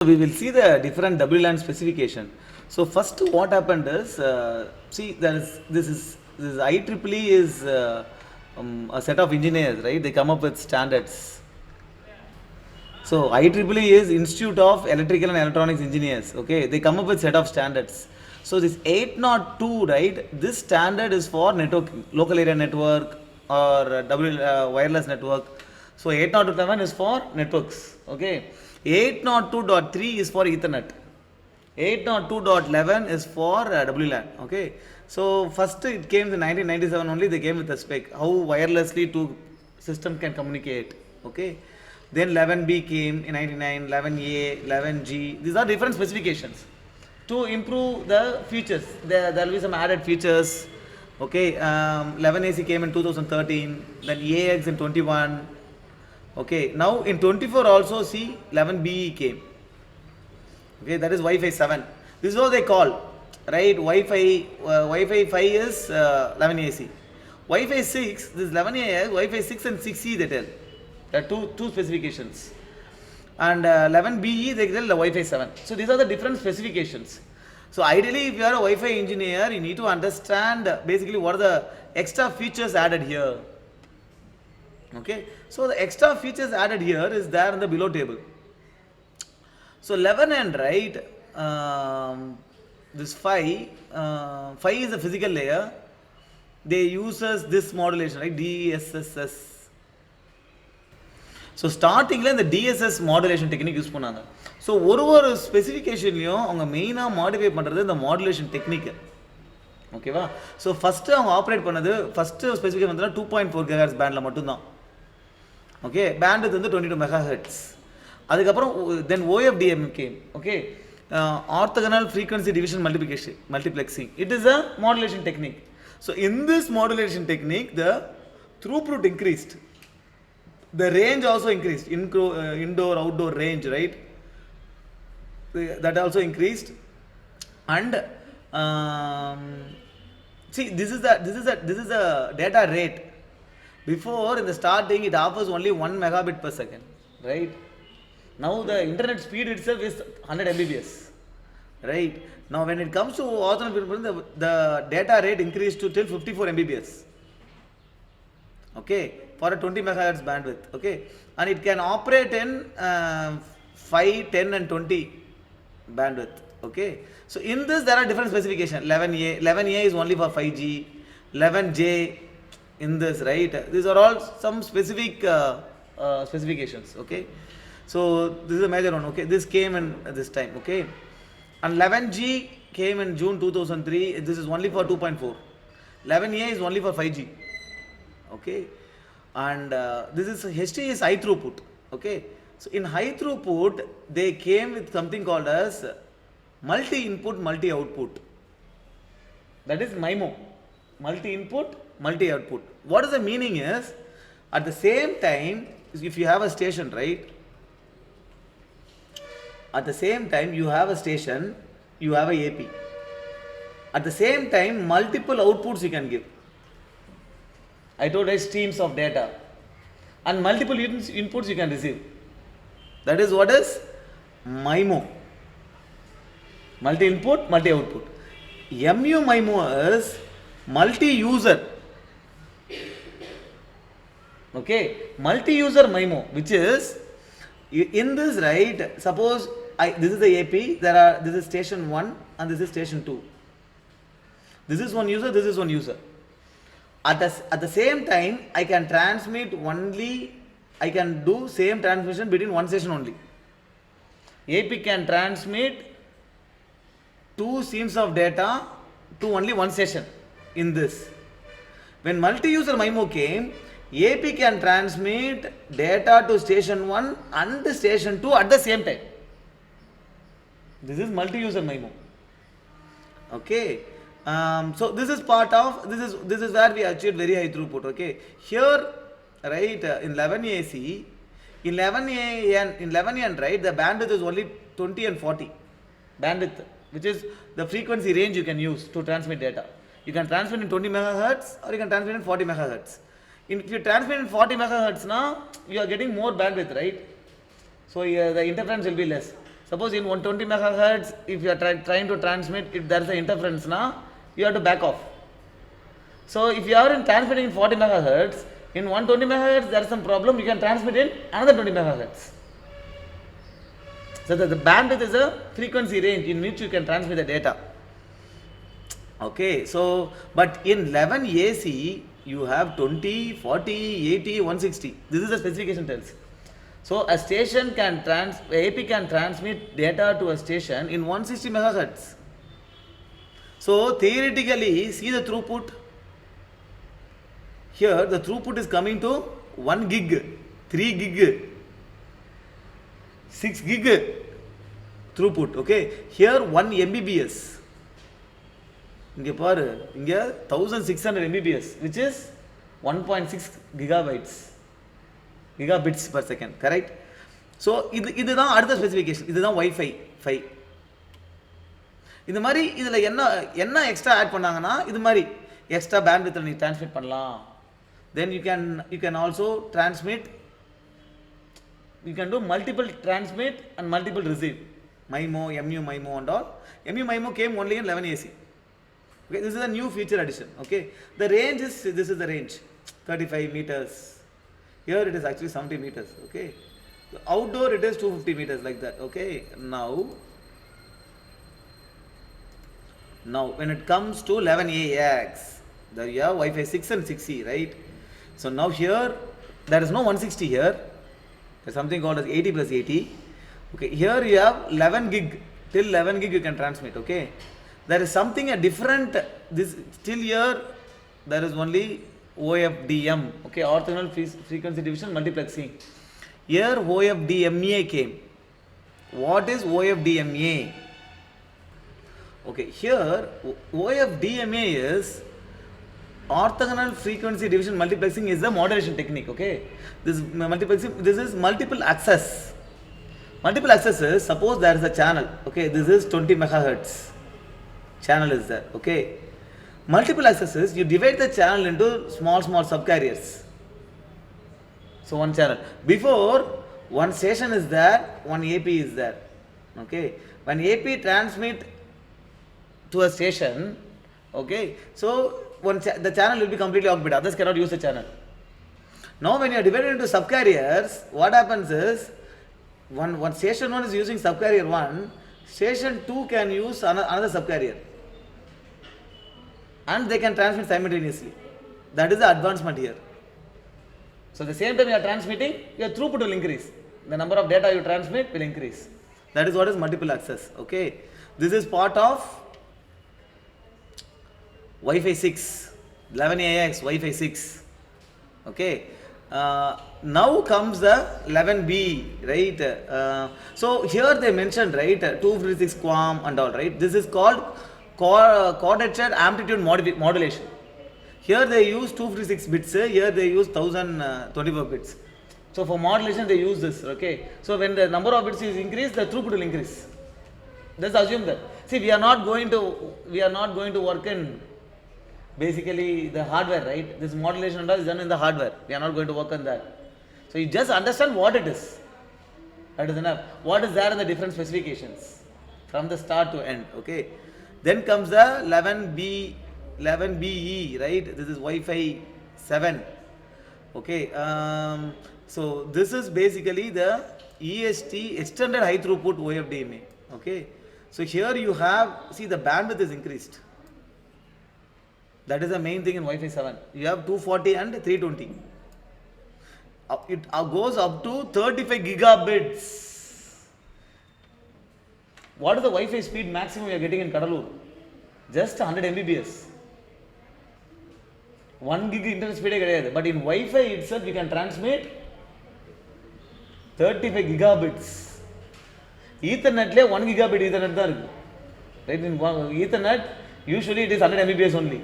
We will see the different WLAN specification. So first what happened is, see this is IEEE is a set of engineers, right? They come up with standards. So IEEE is Institute of Electrical and Electronics Engineers. Okay, they come up with set of standards. So this 802, right? This standard is for network, local area network or wireless network. So 802.11 is for networks. Okay. 802.3 is for Ethernet. 802.11 is for WLAN. Okay. So first it came in 1997 only. They came with a spec how wirelessly two systems can communicate. Okay. Then 11B came in 99, 11A, 11G. These are different specifications to improve the features. There will be some added features. Okay. 11AC came in 2013. Then AX in 21. Okay, now in 24 also see 11BE came. Okay, that is Wi-Fi 7. This is what they call, right? Wi-Fi 5 is 11AC. Wi-Fi 6, this 11A, Wi-Fi 6 and 6E they tell. There are two specifications. And 11BE they tell the Wi-Fi 7. So these are the different specifications. So ideally if you are a Wi-Fi engineer, you need to understand basically what are the extra features added here. Okay, so the extra features added here is there in the below table. So 11 and right, this 5 is a physical layer. They uses this modulation, right? DSSS. So starting in the DSS modulation technique use pannanga. So one specification avanga main modify பண்றது the modulation technique. Okay va? So first அவங்க operate பண்ணது first specification வந்து 2.4 GHz bandல மட்டும் தான். Okay, bandwidth வந்து 22 megahertz. அதுக்கப்புறம் then OFDM came. Okay, orthogonal frequency division multiplexing. It is a modulation technique. So in this modulation technique, the throughput increased. The range also increased. Indoor, outdoor range, right? That also increased. And see, this is the data rate. Before in the starting it offers only 1 megabit per second, right? Now the internet speed itself is 100 Mbps, right? Now when it comes to orthogonal, the data rate increased to till 54 Mbps, okay, for a 20 megahertz bandwidth, okay, and it can operate in 5, 10 and 20 bandwidth, okay. So in this there are different specifications. 11A is only for 5G, 11J in this, right? These are all some specific specifications, okay. So this is a major one, okay. This came in this time, okay. And 11G came in June 2003. This is only for 2.4. 11A is only for 5G, okay. And this is HT is high throughput, okay. So in high throughput they came with something called as multi-input, multi-output. That is MIMO, multi-input, multi-output. What is the meaning is, at the same time, if you have a station, right? At the same time you have a station, you have a AP. At the same time, multiple outputs you can give. I told you streams of data. And multiple inputs you can receive. That is what is MIMO. Multi-input, multi-output. MU-MIMO is multi-user. Okay, multi-user MIMO, which is in this, right? Suppose this is the AP. This is station 1 and this is station 2. This is one user. This is one user. At the same time, I can transmit only. I can do same transmission between one station only. AP can transmit 2 streams of data to only one station. In this, when multi-user MIMO came, AP can transmit data to station 1 and station 2 at the same time. This is multi-user MIMO. Okay. So this is part of this is where we achieved very high throughput. Okay. Here, right, in 11AC, in 11AN, right, the bandwidth is only 20 and 40 bandwidth, which is the frequency range you can use to transmit data. You can transmit in 20 megahertz or you can transmit in 40 megahertz. If you transmit in 40 megahertz now, you are getting more bandwidth, right? So the interference will be less. Suppose in 120 megahertz, if you are trying to transmit, if there is an interference now, you have to back off. So if you are transmitting in 40 megahertz, in 120 megahertz there is some problem, you can transmit in another 20 megahertz. So the bandwidth is a frequency range in which you can transmit the data. Okay, so but in 11 AC you have 20, 40, 80, 160. This is the specification tells. So a station can AP can transmit data to a station in 160 megahertz. So theoretically, see the throughput. Here the throughput is coming to 1 gig, 3 gig, 6 gig throughput. Okay, here 1 Mbps. இங்கே பாரு, இங்கே 1600 Mbps, which is 1.6 gigabits per second, correct? So இதுதான் அடுத்த specification, இதுதான் Wi-Fi 5. இந்த மாதிரி இதில் என்ன எக்ஸ்ட்ரா ஆட் பண்ணாங்கன்னா, இது மாதிரி எக்ஸ்ட்ரா பேண்ட்வித்தில் நீ டிரான்ஸ்மிட் பண்ணலாம். Then you can also transmit, you can do multiple transmit and multiple receive. MIMO, MU MIMO and all. MU MIMO came only in 11 AC. Okay, this is a new feature addition. Okay, the range is, this is the range, 35 meters. Here it is actually 70 meters. Okay, the outdoor it is 250 meters like that. Okay, now when it comes to 11AX, there you have Wi-Fi 6 and 6E, right? So now here there is no 160 here. There is something called as 80 plus 80. Okay, here you have 11 gig, till 11 gig you can transmit. Okay, there is something a different, this still here there is only OFDM, okay, orthogonal frequency division multiplexing. Here OFDMA came. What is OFDMA? Okay, here OFDMA is orthogonal frequency division multiplexing, is the modulation technique. Okay, this multiplexing, this is multiple access. Multiple access is, suppose there is a channel. Okay, this is 20 megahertz channel is there. Okay, multiple accesses, you divide the channel into small subcarriers. So one channel, before one station is there, one AP is there. Okay, when AP transmit to a station, okay, so the channel will be completely occupied, others cannot use the channel. Now when you are divided into subcarriers, what happens is, one station 1 is using subcarrier 1, station 2 can use another subcarrier, and they can transmit simultaneously. That is the advancement here. So the same time you are transmitting, your throughput will increase, the number of data you transmit will increase. That is what is multiple access. Okay, this is part of Wi-Fi 6, 11AX Wi-Fi 6. Okay, now comes the 11B, right? So here they mentioned, right, 256 QAM and all, right? This is called quadrature amplitude modulation. Here they use 256 bits, here they use 1024 bits. So for modulation they use this. Okay, so when the number of bits is increased, the throughput will increase. Let's assume that. See, we are not going to work in basically the hardware, right? This modulation is done in the hardware. We are not going to work on that. So you just understand what it is. That is enough. What is there in the different specifications from the start to end. Okay, then comes the 11BE, right? This is Wi-Fi 7. Okay, so this is basically the EST, extended high throughput OFDMA. Okay, so here you have, see, the bandwidth is increased. That is the main thing in Wi-Fi 7. You have 240 and 320. It goes up to 35 gigabits. What is the Wi-Fi speed maximum you are getting in Cuddalore? Just 100 Mbps. 1 gig internet speed. But in Wi-Fi itself, you can transmit 35 gigabits. Ethernet, 1 gigabit Ethernet. Right? In Ethernet, usually it is 100 Mbps only.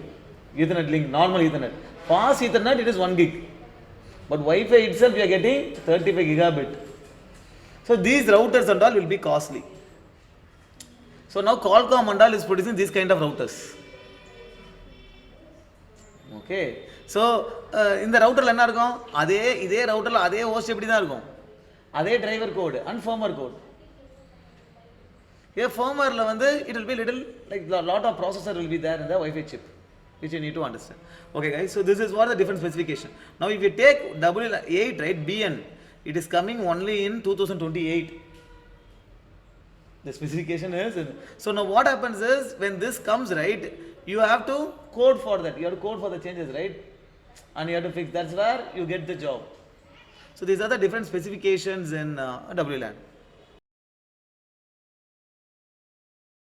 Ethernet link, normal Ethernet. Fast Ethernet, it is 1 gig. But Wi-Fi itself, we are getting 35 gigabit. So these routers and all will be costly. So now Qualcomm and all is producing this kind of routers. Okay. So in the router என்ன இருக்கும்? இதே routerல அதே host எப்படி தான் இருக்கும்? அதே driver code and firmware code. Here firmware it will be little like a lot of processor will be there in the Wi-Fi chip, which you need to understand. Okay guys, so this is what the different specification. Now if you take W8, right, BN, it is coming only in 2028. The specification is, so now what happens is, when this comes, right, you have to code for that, you have to code for the changes, right, and you have to fix, that's where you get the job. So these are the different specifications in WLAN.